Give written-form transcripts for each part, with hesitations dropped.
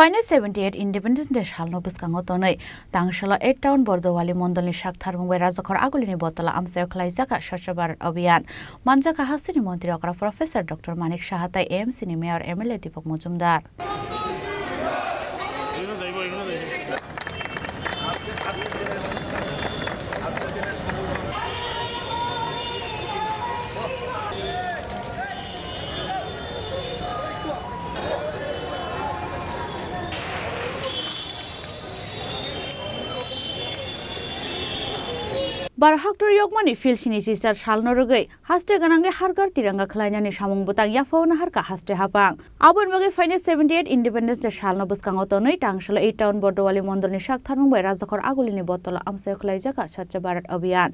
Final 78 independence day सालनो बसकांगो तनै तांगशला 8 टाउन बर्दवाली मंडलनि साकथार मुंबई राजाखर आगुलिनि बतला आमसायाव खलाइजाका स्वच्छ भारत अभियान मानजाका हासिनि मन्त्री अकरा प्रोफेसर डॉक्टर मानिक साहाताय एएमसी नि मेयर एमएलए दीपक मजुमदार बारहाक्टर यगमानि फिलसिनि सिस्टार सालनो रगै हास्टे गनांगे हारगार तिरंगा खलायनानि सामुं बुतां याफावना हारका हास्टे हापां आबन बगे फाइनेल 78 इंडिपेंडेंस डे सालनो बसकांगो तनै टांगशला 8 टाउन बर्दवाली मंडलनि साकथार मुंबई राजाखर आगुलिनि बतला आमसायाव खलाइजाका स्वच्छ भारत अभियान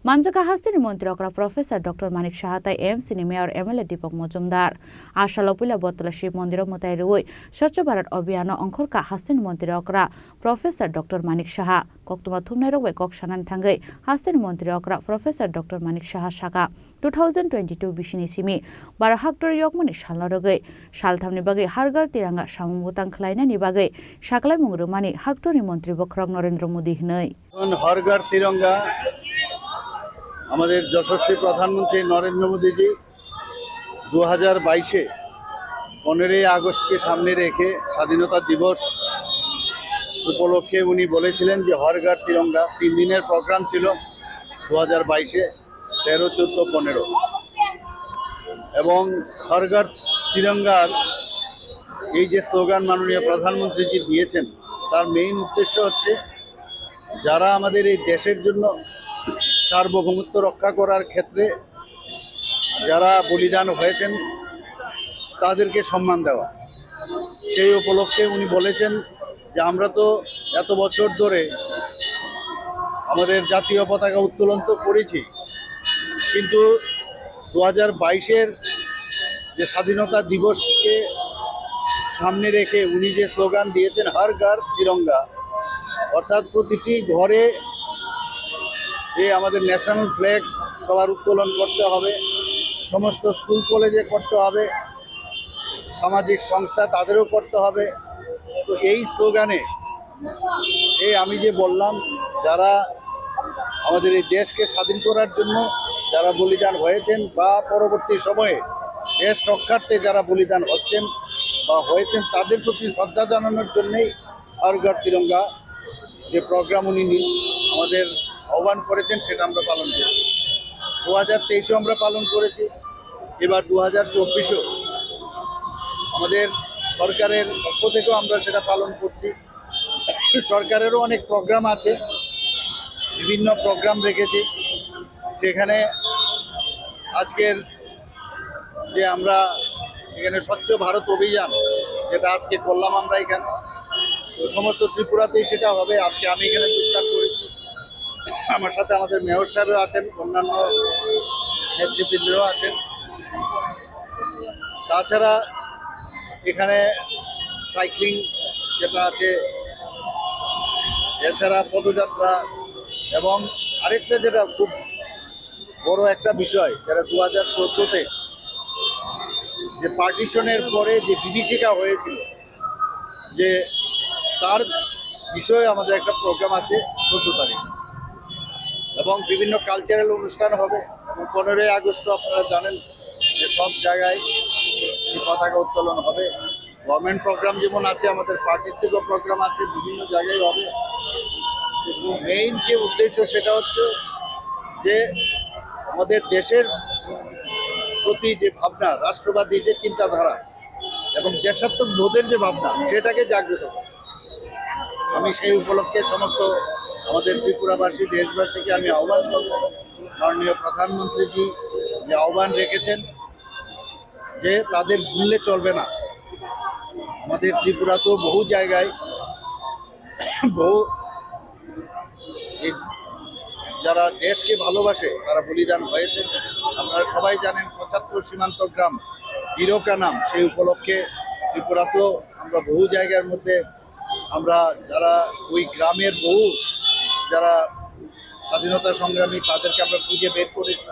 मानजाका हासिनि मन्त्री अकरा प्रोफेसर डॉक्टर मानिक साहाताय एएमसी नि मेयर एमएलए दीपक मजुमदार आशाला पुला बतला शिव मन्दिर मताय रुई स्वच्छ भारत अभियान अंखरका हासिनि मन्त्री अकरा प्रोफेसर डॉक्टर मानिक साहा कक्तमा थुमनाय रगै कक्सानान थांगै हासिनि मन्त्री अकरा प्रोफेसर डॉक्टर मानिक साहा साका 2022 बिसिनि सिमी बारहाक्टर यगमानि सालनो रगै सालथामनि बागै हारगार तिरंगा सामुं बुतां खलायनानि बागै साकलाय मुंग्रुमानि हाक्टरनि मन्त्री बख्रक नरेंद्र मोदी हनै हरघर तिरंगा আমাদের যশস্বী প্রধানমন্ত্রী নরেন্দ্র মোদীজি 2022 15 আগস্টকে সামনে রেখে স্বাধীনতা দিবস উপলক্ষে উনি বলেছিলেন যে হরঘর তিরঙ্গা 3 দিনের প্রোগ্রাম ছিল 2022 13, 14, 15 এবং হরঘর তিরঙ্গার এই যে স্লোগান মাননীয় প্রধানমন্ত্রীজি দিয়েছেন তার মেইন উদ্দেশ্য হচ্ছে যারা আমাদের এই দেশের জন্য সার্বভৌমত্ব রক্ষা করার ক্ষেত্রে যারা বলিদান হয়েছেন তাদেরকে সম্মান দেওয়া। সেই উপলক্ষে উনি বলেছেন যে আমরা তো এত বছর ধরে আমাদের জাতীয় পতাকা উত্তোলন তো করেছি, কিন্তু 2022-এর যে স্বাধীনতা দিবসকে সামনে রেখে উনি যে স্লোগান দিয়েছেন হর ঘর তিরঙ্গা, অর্থাৎ প্রতিটি ঘরে আমাদের ন্যাশনাল ফ্ল্যাগ সবার উত্তোলন করতে হবে, সমস্ত স্কুল কলেজে করতে হবে, সামাজিক সংস্থা তাদেরও করতে হবে। তো এই স্লোগানে আমি যে বললাম যারা আমাদের এই দেশকে স্বাধীন করার জন্য যারা বলিদান হয়েছেন বা পরবর্তী সময়ে দেশ রক্ষার্থে যারা বলিদান হচ্ছেন বা হয়েছেন তাদের প্রতি শ্রদ্ধা জানানোর জন্যই হর ঘর তিরঙ্গা যে প্রোগ্রাম উনি আমাদের আহ্বান করেছেন সেটা আমরা পালন করেছি। 2023-এও আমরা পালন করেছি, এবার 2024-এও আমাদের সরকারের পক্ষ থেকেও আমরা সেটা পালন করছি। সরকারেরও অনেক প্রোগ্রাম আছে, বিভিন্ন প্রোগ্রাম রেখেছি। সেখানে আজকের যে আমরা এখানে স্বচ্ছ ভারত অভিযান যেটা আজকে করলাম আমরা এখানে, তো সমস্ত ত্রিপুরাতেই সেটা হবে। আজকে আমি এখানে যোগদান করেছি, আমার সাথে আমাদের মেয়র সাহেবও আছেন, অন্যান্য নেতৃবৃন্দও আছেন। তাছাড়া এখানে সাইক্লিং যেটা আছে, এছাড়া পদযাত্রা, এবং আরেকটা যেটা খুব বড় একটা বিষয় যেটা 2014-তে যে পার্টিশনের পরে যে বিভীষিকা হয়েছিল, যে তার বিষয়ে আমাদের একটা প্রোগ্রাম আছে 14 তারিখ, এবং বিভিন্ন কালচারাল অনুষ্ঠান হবে। এবং 15 আগস্ট তো আপনারা জানেন যে সব জায়গায় পতাকা উত্তোলন হবে। গভর্নমেন্ট প্রোগ্রাম যেমন আছে, আমাদের পার্টির থেকেও প্রোগ্রাম আছে, বিভিন্ন জায়গায় হবে। কিন্তু মেইন যে উদ্দেশ্য সেটা হচ্ছে যে আমাদের দেশের প্রতি যে ভাবনা, রাষ্ট্রবাদী যে চিন্তাধারা এবং দেশাত্মক বোধের যে ভাবনা, সেটাকে জাগ্রত করে। আমি সেই উপলক্ষে সমস্ত আমাদের ত্রিপুরাবাসী দেশবাসীকে আমি আহ্বান করব, মাননীয় প্রধানমন্ত্রীজি যে আহ্বান রেখেছেন যে তাদের ভুললে চলবে না। আমাদের ত্রিপুরাতেও বহু জায়গায় বহু যারা দেশকে ভালোবাসে তারা বলিদান হয়েছে। আপনারা সবাই জানেন 75 সীমান্ত গ্রাম বীরকা নাম, সেই উপলক্ষে ত্রিপুরাতেও আমরা বহু জায়গার মধ্যে আমরা যারা ওই গ্রামের বহু যারা স্বাধীনতা সংগ্রামী তাদেরকে আমরা খুঁজে বের করেছি,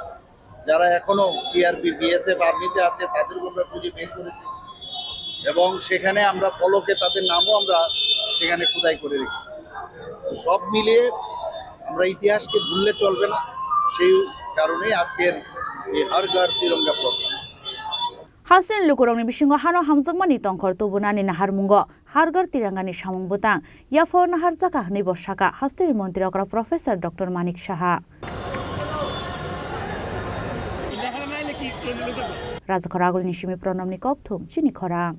যারা এখনও সিআরপি, বিএসএফ, আর্মিতে আছে তাদেরকে আমরা খুঁজে বের করেছি। এবং সেখানে আমরা ফলকে তাদের নামও আমরা সেখানে খোদাই করে রেখেছি। সব মিলিয়ে আমরা ইতিহাসকে ভুললে চলবে না, সেই কারণেই আজকের এই হর ঘর তিরঙ্গা প্রোগ্রাম। হাসিন লুকুরংনি বিসিঙ্গ হানো হামজংমানি তংখর তবুনানি নাহারমুঙ্গ হারগার তিরাঙ্গানি সামুং বুতাং ইয়াফো নাহার জাকা হনি বসাকা হাস্তের মন্ত্রী অকরা প্রফেসর ডক্টর মানিক সাহা রাজখরা আগুল নিশিমি প্রণামনি ককথুম চিনি খরাং।